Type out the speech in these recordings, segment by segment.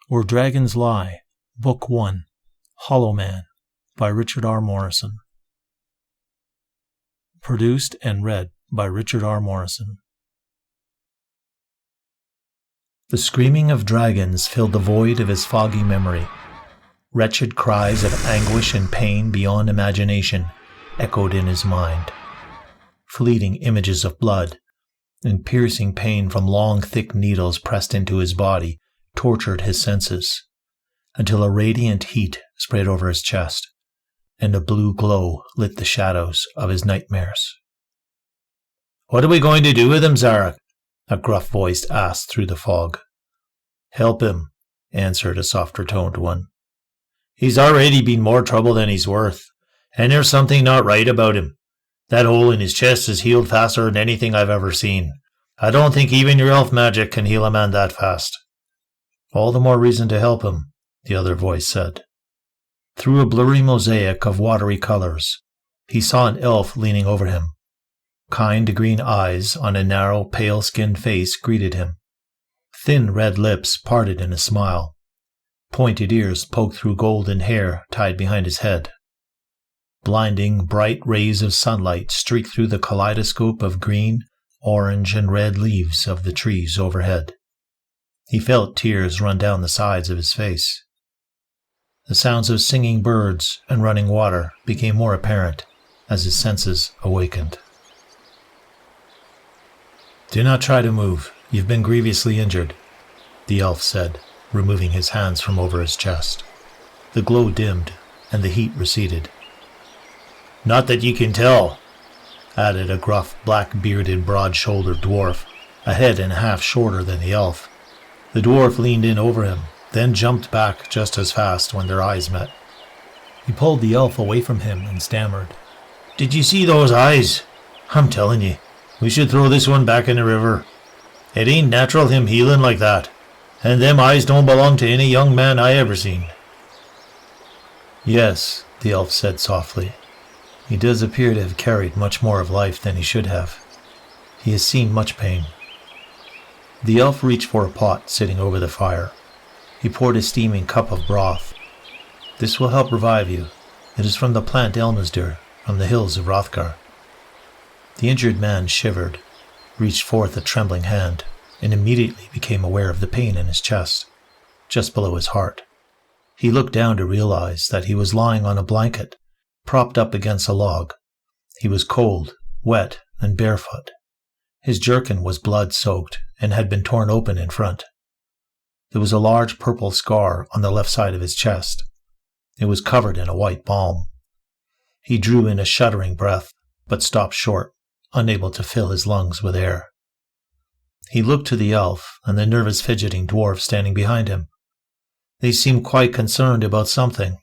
Where Dragons Lie, Book 1, Hollow Man, by Richard R. Morrison. Produced and read by Richard R. Morrison. The screaming of dragons filled the void of his foggy memory. Wretched cries of anguish and pain beyond imagination echoed in his mind. Fleeting images of blood and piercing pain from long, thick needles pressed into his body tortured his senses, until a radiant heat spread over his chest, and a blue glow lit the shadows of his nightmares. "What are we going to do with him, Zarek?" a gruff voice asked through the fog. "Help him," answered a softer-toned one. "He's already been more trouble than he's worth, and there's something not right about him. That hole in his chest is healed faster than anything I've ever seen. I don't think even your elf magic can heal a man that fast." "All the more reason to help him," the other voice said. Through a blurry mosaic of watery colors, he saw an elf leaning over him. Kind green eyes on a narrow, pale-skinned face greeted him. Thin red lips parted in a smile. Pointed ears poked through golden hair tied behind his head. Blinding, bright rays of sunlight streaked through the kaleidoscope of green, orange, and red leaves of the trees overhead. He felt tears run down the sides of his face. The sounds of singing birds and running water became more apparent as his senses awakened. "Do not try to move. You've been grievously injured," the elf said, removing his hands from over his chest. The glow dimmed, and the heat receded. "Not that you can tell," added a gruff, black-bearded, broad-shouldered dwarf, a head and a half shorter than the elf. The dwarf leaned in over him, then jumped back just as fast when their eyes met. He pulled the elf away from him and stammered, "Did you see those eyes? I'm telling you, we should throw this one back in the river. It ain't natural him healing like that, and them eyes don't belong to any young man I ever seen." "Yes," the elf said softly. "He does appear to have carried much more of life than he should have. He has seen much pain." The elf reached for a pot sitting over the fire. He poured a steaming cup of broth. "This will help revive you. It is from the plant Elmasdur, from the hills of Hrothgar." The injured man shivered, reached forth a trembling hand, and immediately became aware of the pain in his chest, just below his heart. He looked down to realize that he was lying on a blanket, propped up against a log. He was cold, wet, and barefoot. His jerkin was blood-soaked and had been torn open in front. There was a large purple scar on the left side of his chest. It was covered in a white balm. He drew in a shuddering breath, but stopped short, unable to fill his lungs with air. He looked to the elf and the nervous fidgeting dwarf standing behind him. They seemed quite concerned about something.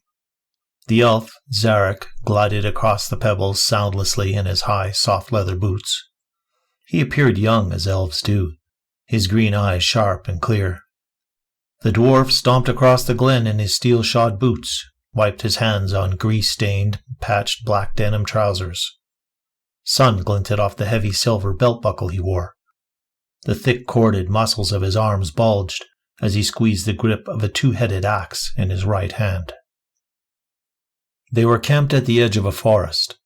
The elf, Zarek, glided across the pebbles soundlessly in his high, soft leather boots. He appeared young, as elves do, his green eyes sharp and clear. The dwarf stomped across the glen in his steel-shod boots, wiped his hands on grease-stained, patched black denim trousers. Sun glinted off the heavy silver belt-buckle he wore. The thick corded muscles of his arms bulged as he squeezed the grip of a two-headed axe in his right hand. They were camped at the edge of a forest.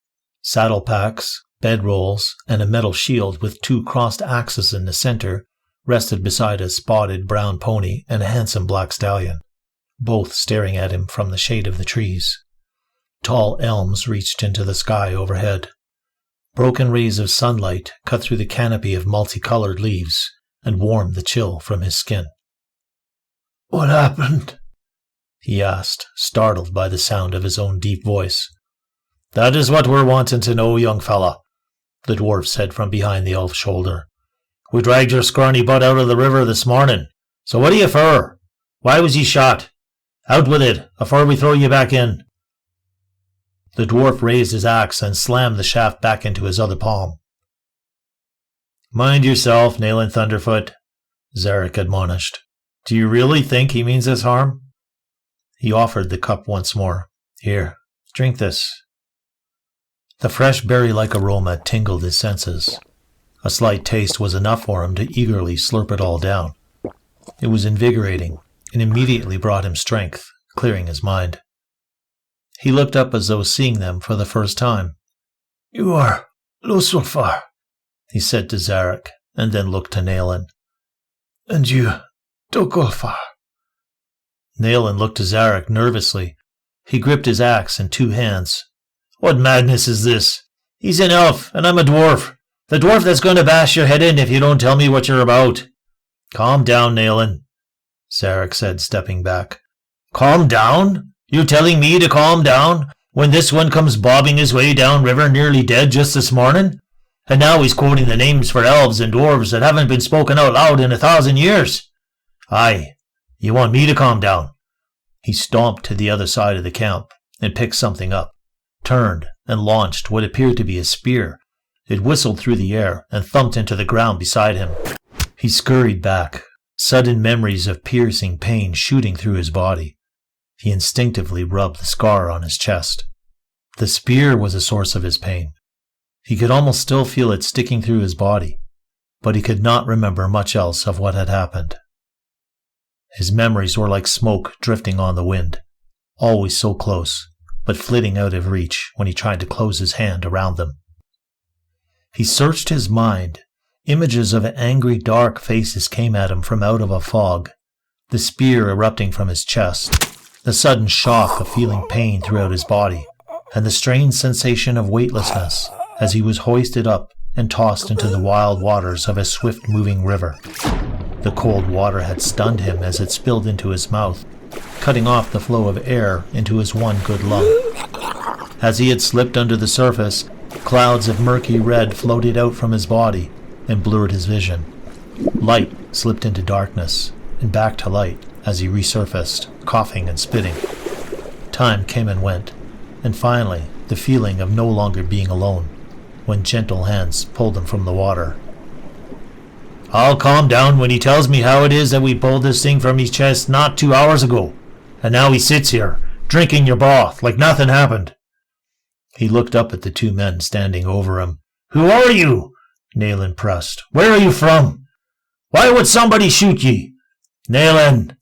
Saddle packs, bedrolls, and a metal shield with two crossed axes in the center rested beside a spotted brown pony and a handsome black stallion, both staring at him from the shade of the trees. Tall elms reached into the sky overhead. Broken rays of sunlight cut through the canopy of multicolored leaves and warmed the chill from his skin. "What happened?" he asked, startled by the sound of his own deep voice. "That is what we're wanting to know, young fella," the dwarf said from behind the elf's shoulder. "We dragged your scrawny butt out of the river this morning, so what are you for? Why was ye shot? Out with it, afore we throw you back in." The dwarf raised his axe and slammed the shaft back into his other palm. "Mind yourself, Nailin Thunderfoot," Zarek admonished. "Do you really think he means us harm?" He offered the cup once more. "Here, drink this." The fresh berry-like aroma tingled his senses. A slight taste was enough for him to eagerly slurp it all down. It was invigorating, and immediately brought him strength, clearing his mind. He looked up as though seeing them for the first time. "You are Lucifer," he said to Zarek, and then looked to Nayland. "And you, Dogolfar." Nayland looked to Zarek nervously. He gripped his axe in two hands. "What madness is this? He's an elf, and I'm a dwarf. The dwarf that's going to bash your head in if you don't tell me what you're about." "Calm down, Nayland," Zarek said, stepping back. "Calm down? You telling me to calm down when this one comes bobbing his way down river nearly dead just this morning? And now he's quoting the names for elves and dwarves that haven't been spoken out loud in 1,000 years. Aye, you want me to calm down?" He stomped to the other side of the camp and picked something up, turned, and launched what appeared to be a spear. It whistled through the air and thumped into the ground beside him. He scurried back, sudden memories of piercing pain shooting through his body. He instinctively rubbed the scar on his chest. The spear was a source of his pain. He could almost still feel it sticking through his body, but he could not remember much else of what had happened. His memories were like smoke drifting on the wind, always so close, but flitting out of reach when he tried to close his hand around them. He searched his mind. Images of angry, dark faces came at him from out of a fog, the spear erupting from his chest, the sudden shock of feeling pain throughout his body, and the strange sensation of weightlessness as he was hoisted up and tossed into the wild waters of a swift-moving river. The cold water had stunned him as it spilled into his mouth, cutting off the flow of air into his one good lung. As he had slipped under the surface, clouds of murky red floated out from his body and blurred his vision. Light slipped into darkness and back to light as he resurfaced, coughing and spitting. Time came and went, and finally the feeling of no longer being alone, when gentle hands pulled him from the water. "I'll calm down when he tells me how it is that we pulled this thing from his chest not 2 hours ago, and now he sits here, drinking your broth like nothing happened." He looked up at the two men standing over him. "Who are you?" Nayland pressed. "Where are you from? Why would somebody shoot ye?" "Nayland!"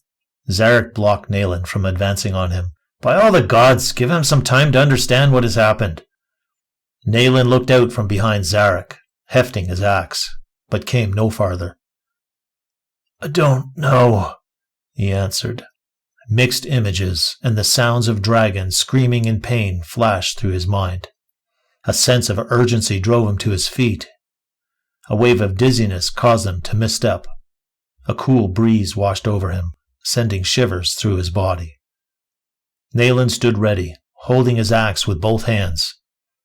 Zarek blocked Nayland from advancing on him. "By all the gods, give him some time to understand what has happened." Nayland looked out from behind Zarek, hefting his axe, but came no farther. "I don't know," he answered. Mixed images and the sounds of dragons screaming in pain flashed through his mind. A sense of urgency drove him to his feet. A wave of dizziness caused him to misstep. A cool breeze washed over him, sending shivers through his body. Nayland stood ready, holding his axe with both hands.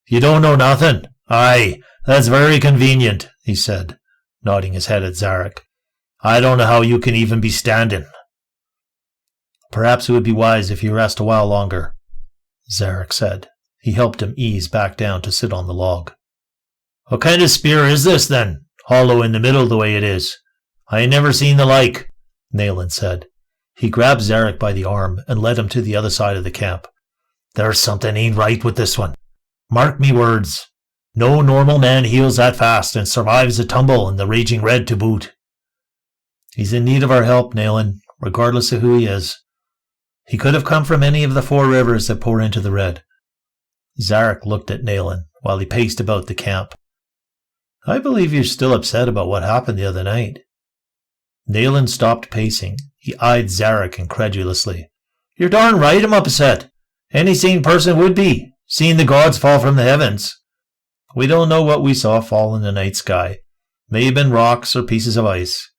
"You don't know nothing? Aye, that's very convenient," he said, nodding his head at Zarek. "I don't know how you can even be standing." "Perhaps it would be wise if you rest a while longer," Zarek said. He helped him ease back down to sit on the log. "What kind of spear is this, then, hollow in the middle the way it is? I ain't never seen the like," Nayland said. He grabbed Zarek by the arm and led him to the other side of the camp. "There's something ain't right with this one. Mark me words. No normal man heals that fast and survives a tumble in the raging red to boot." "He's in need of our help, Nayland, regardless of who he is. He could have come from any of the 4 rivers that pour into the red." Zarek looked at Nayland while he paced about the camp. "I believe you're still upset about what happened the other night." Nayland stopped pacing. He eyed Zarek incredulously. "You're darn right I'm upset. Any sane person would be, seeing the gods fall from the heavens." "We don't know what we saw fall in the night sky. May have been rocks or pieces of ice."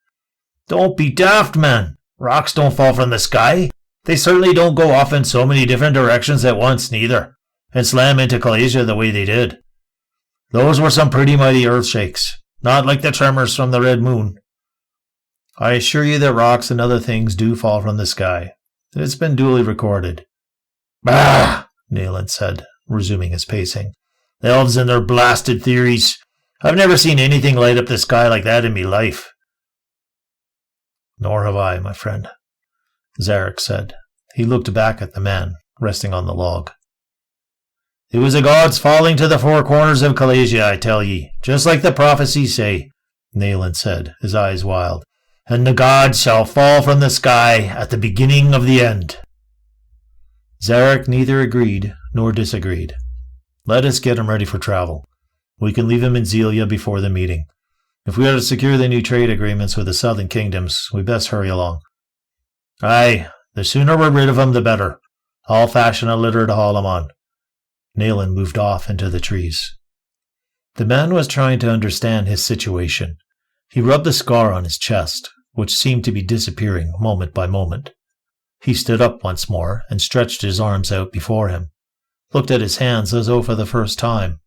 "Don't be daft, man. Rocks don't fall from the sky. They certainly don't go off in so many different directions at once, neither, and slam into Calasia the way they did. Those were some pretty mighty earthshakes, not like the tremors from the red moon." "I assure you that rocks and other things do fall from the sky. It's been duly recorded." "Bah!" Nayland said, resuming his pacing. "The elves and their blasted theories. I've never seen anything light up the sky like that in me life." "Nor have I, my friend," Zarek said. He looked back at the man, resting on the log. "It was the gods falling to the 4 corners of Calasia, I tell ye, just like the prophecies say," Nayland said, his eyes wild. and the gods shall fall from the sky at the beginning of the end." Zarek neither agreed nor disagreed. "Let us get him ready for travel. We can leave him in Zelia before the meeting. If we are to secure the new trade agreements with the southern kingdoms, we best hurry along." "Aye, the sooner we're rid of him, the better. I'll fashion a litter to haul him on." Nayland moved off into the trees. The man was trying to understand his situation. He rubbed the scar on his chest, which seemed to be disappearing moment by moment. He stood up once more and stretched his arms out before him, looked at his hands as though for the first time.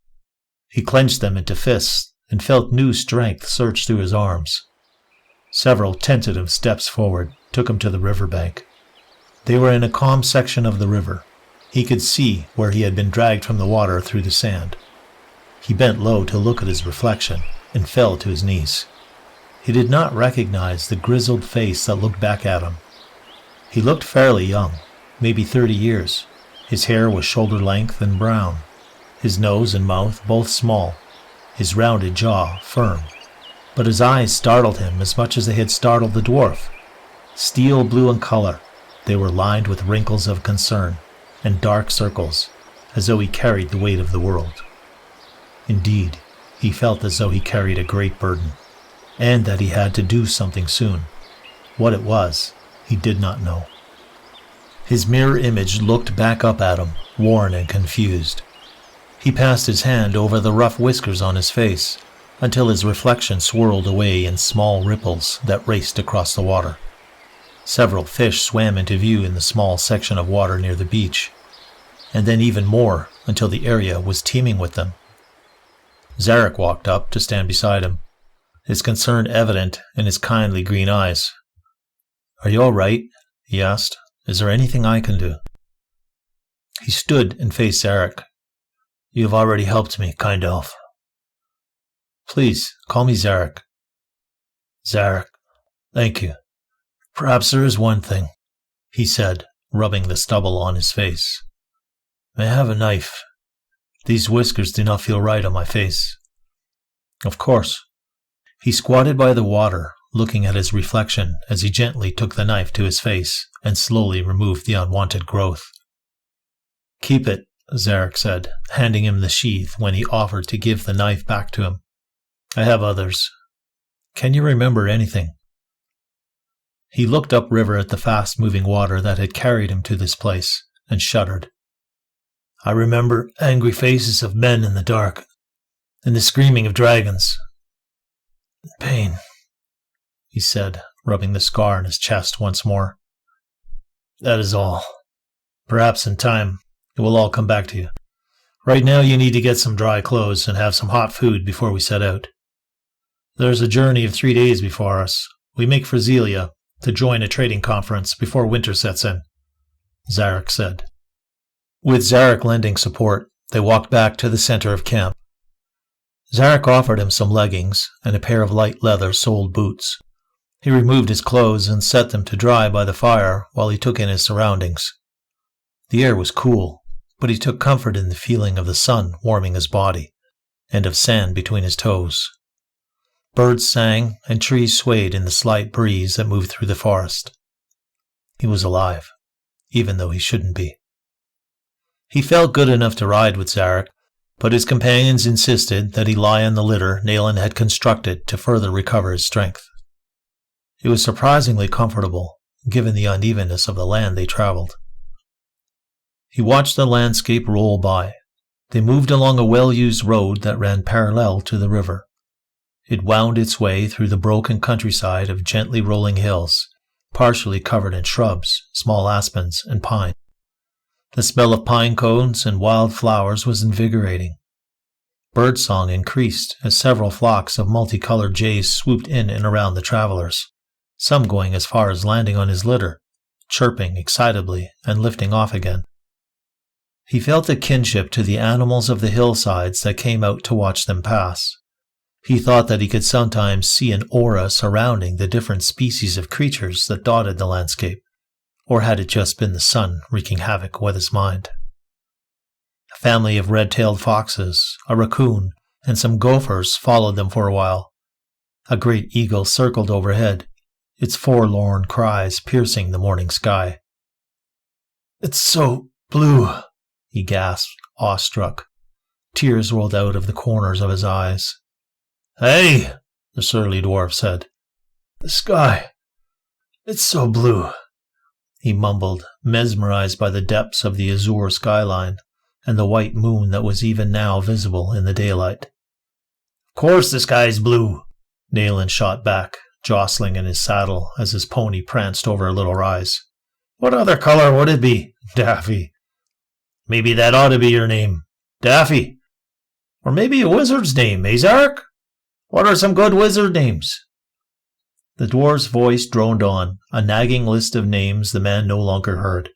He clenched them into fists and felt new strength surge through his arms. Several tentative steps forward took him to the riverbank. They were in a calm section of the river. He could see where he had been dragged from the water through the sand. He bent low to look at his reflection and fell to his knees. He did not recognize the grizzled face that looked back at him. He looked fairly young, maybe 30 years. His hair was shoulder length and brown, his nose and mouth both small, his rounded jaw firm. But his eyes startled him as much as they had startled the dwarf. Steel blue in color, they were lined with wrinkles of concern and dark circles, as though he carried the weight of the world. Indeed, he felt as though he carried a great burden, and that he had to do something soon. What it was, he did not know. His mirror image looked back up at him, worn and confused. He passed his hand over the rough whiskers on his face, until his reflection swirled away in small ripples that raced across the water. Several fish swam into view in the small section of water near the beach, and then even more until the area was teeming with them. Zarek walked up to stand beside him, his concern evident in his kindly green eyes. "Are you all right?" he asked. "Is there anything I can do?" He stood and faced Zarek. "You have already helped me, kind elf." "Please, call me Zarek." "Zarek, thank you. Perhaps there is one thing," he said, rubbing the stubble on his face. "May I have a knife? These whiskers do not feel right on my face." "Of course." He squatted by the water, looking at his reflection as he gently took the knife to his face and slowly removed the unwanted growth. "Keep it," Zarek said, handing him the sheath when he offered to give the knife back to him. "I have others. Can you remember anything?" He looked upriver at the fast-moving water that had carried him to this place, and shuddered. "I remember angry faces of men in the dark, and the screaming of dragons. Pain," he said, rubbing the scar on his chest once more. "That is all. Perhaps in time it will all come back to you. Right now you need to get some dry clothes and have some hot food before we set out. There's a journey of 3 days before us. We make for Zelia to join a trading conference before winter sets in," Zarek said. With Zarek lending support, they walked back to the center of camp. Zarek offered him some leggings and a pair of light leather-soled boots. He removed his clothes and set them to dry by the fire while he took in his surroundings. The air was cool, but he took comfort in the feeling of the sun warming his body, and of sand between his toes. Birds sang and trees swayed in the slight breeze that moved through the forest. He was alive, even though he shouldn't be. He felt good enough to ride with Zarek, but his companions insisted that he lie on the litter Nayland had constructed to further recover his strength. It was surprisingly comfortable, given the unevenness of the land they traveled. He watched the landscape roll by. They moved along a well-used road that ran parallel to the river. It wound its way through the broken countryside of gently rolling hills, partially covered in shrubs, small aspens, and pine. The smell of pine cones and wild flowers was invigorating. Birdsong increased as several flocks of multicolored jays swooped in and around the travelers, some going as far as landing on his litter, chirping excitably and lifting off again. He felt a kinship to the animals of the hillsides that came out to watch them pass. He thought that he could sometimes see an aura surrounding the different species of creatures that dotted the landscape, or had it just been the sun wreaking havoc with his mind? A family of red-tailed foxes, a raccoon, and some gophers followed them for a while. A great eagle circled overhead, its forlorn cries piercing the morning sky. "It's so blue," he gasped, awestruck. Tears rolled out of the corners of his eyes. "Hey," the surly dwarf said. "The sky, it's so blue," he mumbled, mesmerized by the depths of the azure skyline and the white moon that was even now visible in the daylight. "Of course the sky's blue," Nayland shot back, jostling in his saddle as his pony pranced over a little rise. "What other color would it be, Daffy? Maybe that ought to be your name, Daffy. Or maybe a wizard's name, eh, Zarek? What are some good wizard names?" The dwarf's voice droned on, a nagging list of names the man no longer heard.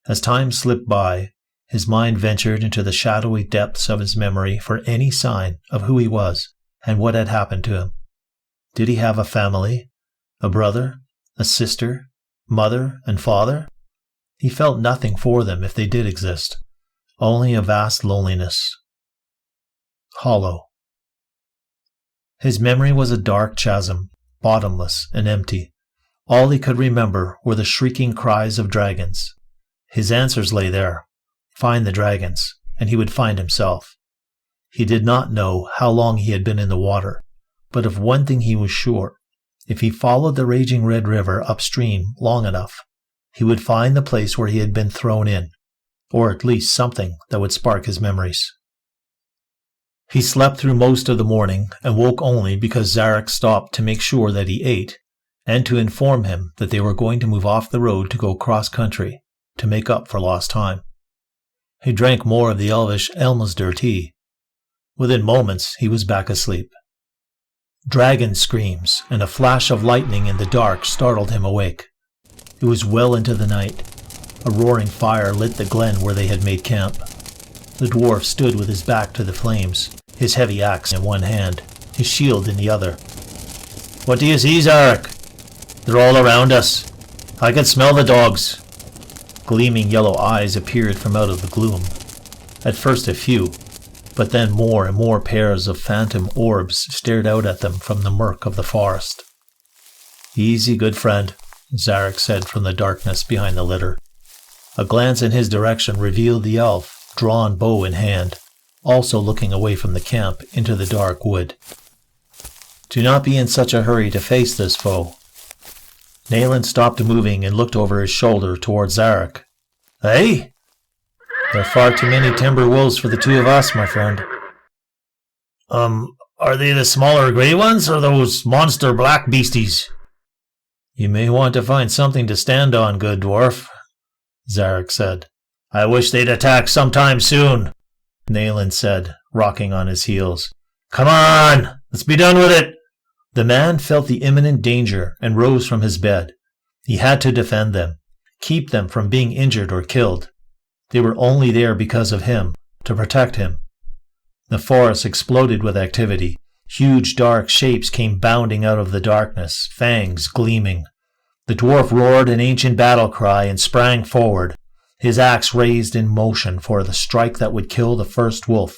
As time slipped by, his mind ventured into the shadowy depths of his memory for any sign of who he was and what had happened to him. Did he have a family? A brother? A sister? Mother and father? He felt nothing for them if they did exist. Only a vast loneliness. Hollow. His memory was a dark chasm, bottomless and empty. All he could remember were the shrieking cries of dragons. His answers lay there. Find the dragons, and he would find himself. He did not know how long he had been in the water, but of one thing he was sure. If he followed the raging Red River upstream long enough, he would find the place where he had been thrown in, or at least something that would spark his memories. He slept through most of the morning and woke only because Zarek stopped to make sure that he ate and to inform him that they were going to move off the road to go cross-country to make up for lost time. He drank more of the elvish Elmsder tea. Within moments, he was back asleep. Dragon screams and a flash of lightning in the dark startled him awake. It was well into the night. A roaring fire lit the glen where they had made camp. The dwarf stood with his back to the flames, his heavy axe in one hand, his shield in the other. "What do you see, Zarek? They're all around us. I can smell the dogs." Gleaming yellow eyes appeared from out of the gloom. At first a few, but then more and more pairs of phantom orbs stared out at them from the murk of the forest. "Easy, good friend," Zarek said from the darkness behind the litter. A glance in his direction revealed the elf, drawn bow in hand, also looking away from the camp into the dark wood. "Do not be in such a hurry to face this foe." Nayland stopped moving and looked over his shoulder towards Zarek. "Hey? There are far too many timber wolves for the two of us, my friend." Are they the smaller grey ones, or those monster black beasties?" "You may want to find something to stand on, good dwarf," Zarek said. "I wish they'd attack sometime soon," Nayland said, rocking on his heels. "Come on, let's be done with it." The man felt the imminent danger and rose from his bed. He had to defend them, keep them from being injured or killed. They were only there because of him, to protect him. The forest exploded with activity. Huge dark shapes came bounding out of the darkness, fangs gleaming. The dwarf roared an ancient battle cry and sprang forward, his axe raised in motion for the strike that would kill the first wolf.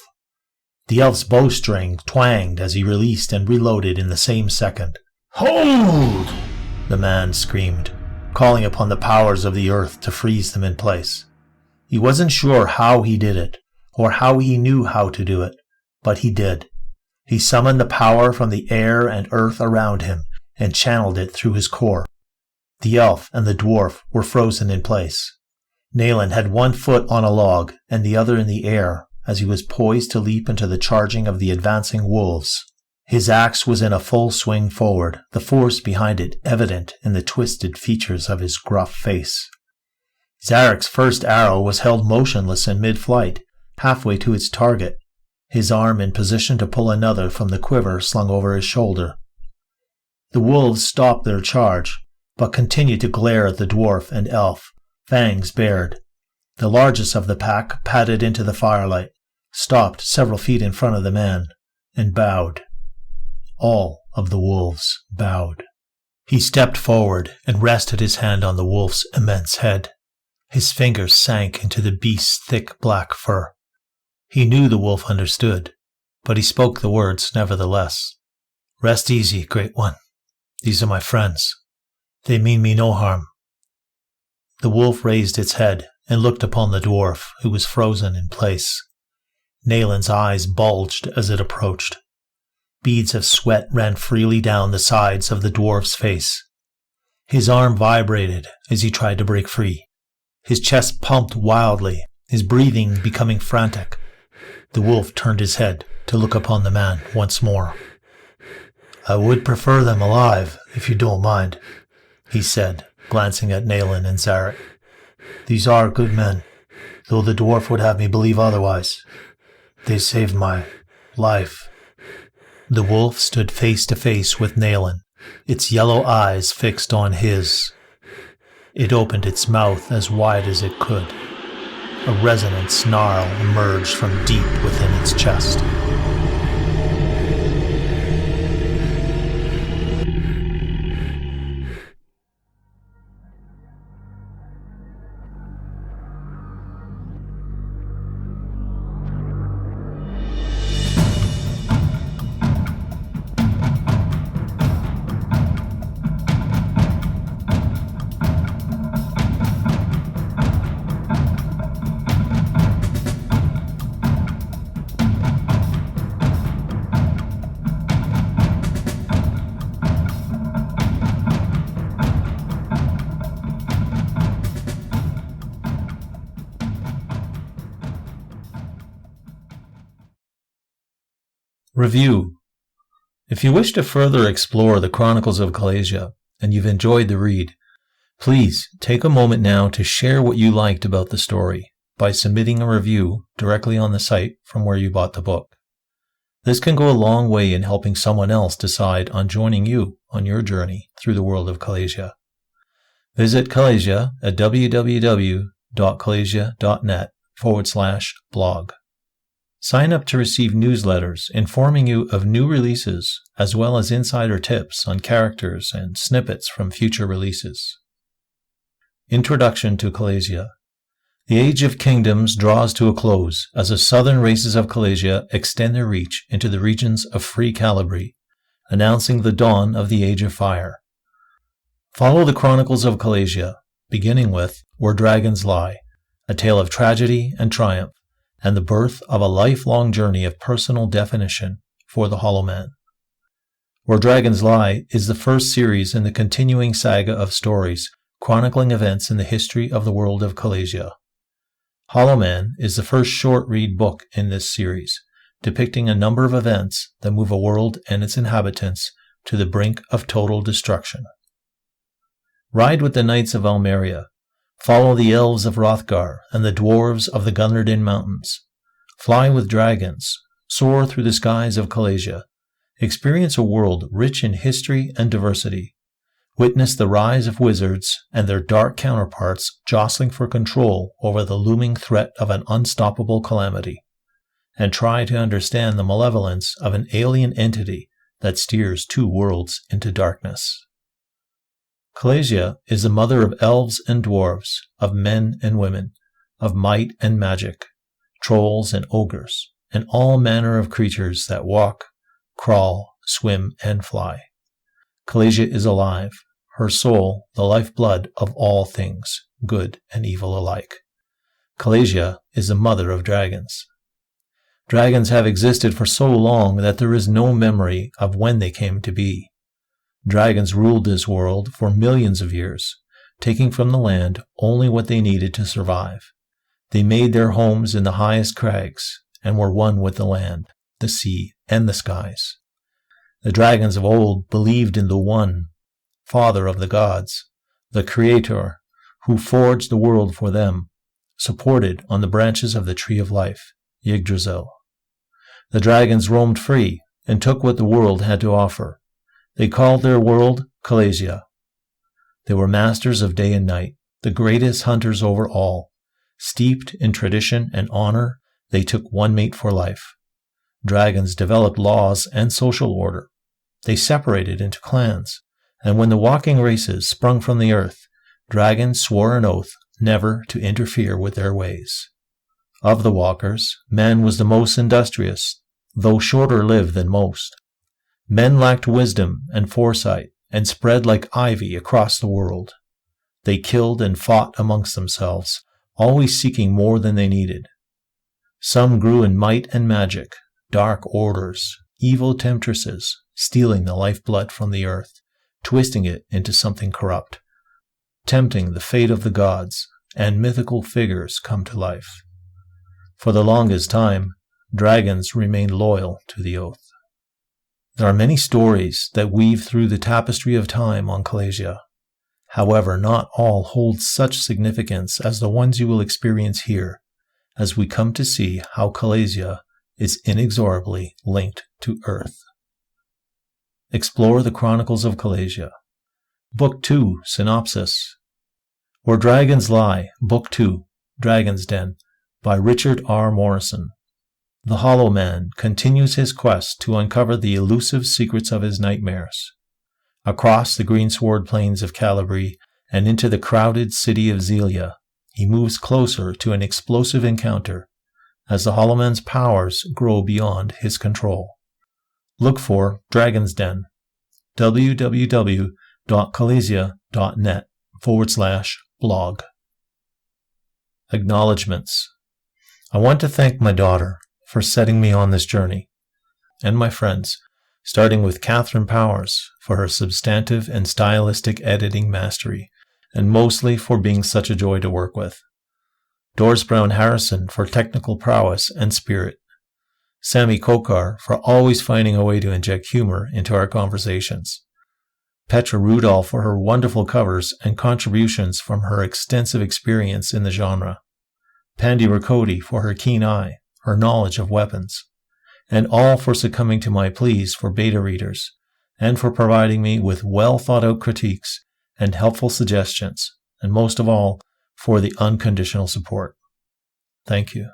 The elf's bowstring twanged as he released and reloaded in the same second. "Hold!" the man screamed, calling upon the powers of the earth to freeze them in place. He wasn't sure how he did it, or how he knew how to do it, but he did. He summoned the power from the air and earth around him and channeled it through his core. The elf and the dwarf were frozen in place. Nayland had one foot on a log and the other in the air as he was poised to leap into the charging of the advancing wolves. His axe was in a full swing forward, the force behind it evident in the twisted features of his gruff face. Zarek's first arrow was held motionless in mid-flight, halfway to its target, his arm in position to pull another from the quiver slung over his shoulder. The wolves stopped their charge, but continued to glare at the dwarf and elf, fangs bared. The largest of the pack padded into the firelight, stopped several feet in front of the man, and bowed. All of the wolves bowed. He stepped forward and rested his hand on the wolf's immense head. His fingers sank into the beast's thick black fur. He knew the wolf understood, but he spoke the words nevertheless. "Rest easy, Great One. These are my friends. They mean me no harm." The wolf raised its head and looked upon the dwarf, who was frozen in place. Nalen's eyes bulged as it approached. Beads of sweat ran freely down the sides of the dwarf's face. His arm vibrated as he tried to break free. His chest pumped wildly, his breathing becoming frantic. The wolf turned his head to look upon the man once more. "I would prefer them alive, if you don't mind," he said, glancing at Nalen and Zarek. "These are good men, though the dwarf would have me believe otherwise. They saved my life." The wolf stood face to face with Nalen, its yellow eyes fixed on his. It opened its mouth as wide as it could. A resonant snarl emerged from deep within its chest. Review. If you wish to further explore the Chronicles of Calasia and you've enjoyed the read, please take a moment now to share what you liked about the story by submitting a review directly on the site from where you bought the book. This can go a long way in helping someone else decide on joining you on your journey through the world of Calasia. Visit Calasia at www.calasia.net/blog. Sign up to receive newsletters informing you of new releases, as well as insider tips on characters and snippets from future releases. Introduction to Calasia. The Age of Kingdoms draws to a close as the southern races of Calasia extend their reach into the regions of free Callibri, announcing the dawn of the Age of Fire. Follow the Chronicles of Calasia, beginning with Where Dragons Lie, a tale of tragedy and triumph, and the birth of a lifelong journey of personal definition for the Hollow Man. Where Dragons Lie is the first series in the continuing saga of stories chronicling events in the history of the world of Calasia. Hollow Man is the first short-read book in this series, depicting a number of events that move a world and its inhabitants to the brink of total destruction. Ride with the Knights of Almeria. Follow the elves of Hrothgar and the dwarves of the Gunardin Mountains. Fly with dragons. Soar through the skies of Calasia. Experience a world rich in history and diversity. Witness the rise of wizards and their dark counterparts jostling for control over the looming threat of an unstoppable calamity. And try to understand the malevolence of an alien entity that steers two worlds into darkness. Calasia is the mother of elves and dwarves, of men and women, of might and magic, trolls and ogres, and all manner of creatures that walk, crawl, swim, and fly. Calasia is alive, her soul the lifeblood of all things, good and evil alike. Calasia is the mother of dragons. Dragons have existed for so long that there is no memory of when they came to be. Dragons ruled this world for millions of years, taking from the land only what they needed to survive. They made their homes in the highest crags and were one with the land, the sea, and the skies. The dragons of old believed in the One, Father of the gods, the Creator, who forged the world for them, supported on the branches of the Tree of Life, Yggdrasil. The dragons roamed free and took what the world had to offer. They called their world Calasia. They were masters of day and night, the greatest hunters over all. Steeped in tradition and honor, they took one mate for life. Dragons developed laws and social order. They separated into clans, and when the walking races sprung from the earth, dragons swore an oath never to interfere with their ways. Of the walkers, man was the most industrious, though shorter lived than most. Men lacked wisdom and foresight and spread like ivy across the world. They killed and fought amongst themselves, always seeking more than they needed. Some grew in might and magic, dark orders, evil temptresses, stealing the lifeblood from the earth, twisting it into something corrupt, tempting the fate of the gods, and mythical figures come to life. For the longest time, dragons remained loyal to the oath. There are many stories that weave through the tapestry of time on Calasia. However, not all hold such significance as the ones you will experience here, as we come to see how Calasia is inexorably linked to Earth. Explore the Chronicles of Calasia. Book 2, Synopsis. Where Dragons Lie, Book 2, Dragon's Den, by Richard R. Morrison. The Hollow Man continues his quest to uncover the elusive secrets of his nightmares. Across the Greensward Plains of Callibri and into the crowded city of Zelia, he moves closer to an explosive encounter as the Hollow Man's powers grow beyond his control. Look for Dragon's Den. www.calasia.net/blog. Acknowledgements. I want to thank my daughter for setting me on this journey, and my friends, starting with Catherine Powers for her substantive and stylistic editing mastery, and mostly for being such a joy to work with. Doris Brown Harrison for technical prowess and spirit. Sammy Kokar for always finding a way to inject humor into our conversations. Petra Rudolph for her wonderful covers and contributions from her extensive experience in the genre. Pandy Rakoti for her keen eye, her knowledge of weapons, and all for succumbing to my pleas for beta readers, and for providing me with well-thought-out critiques and helpful suggestions, and most of all, for the unconditional support. Thank you.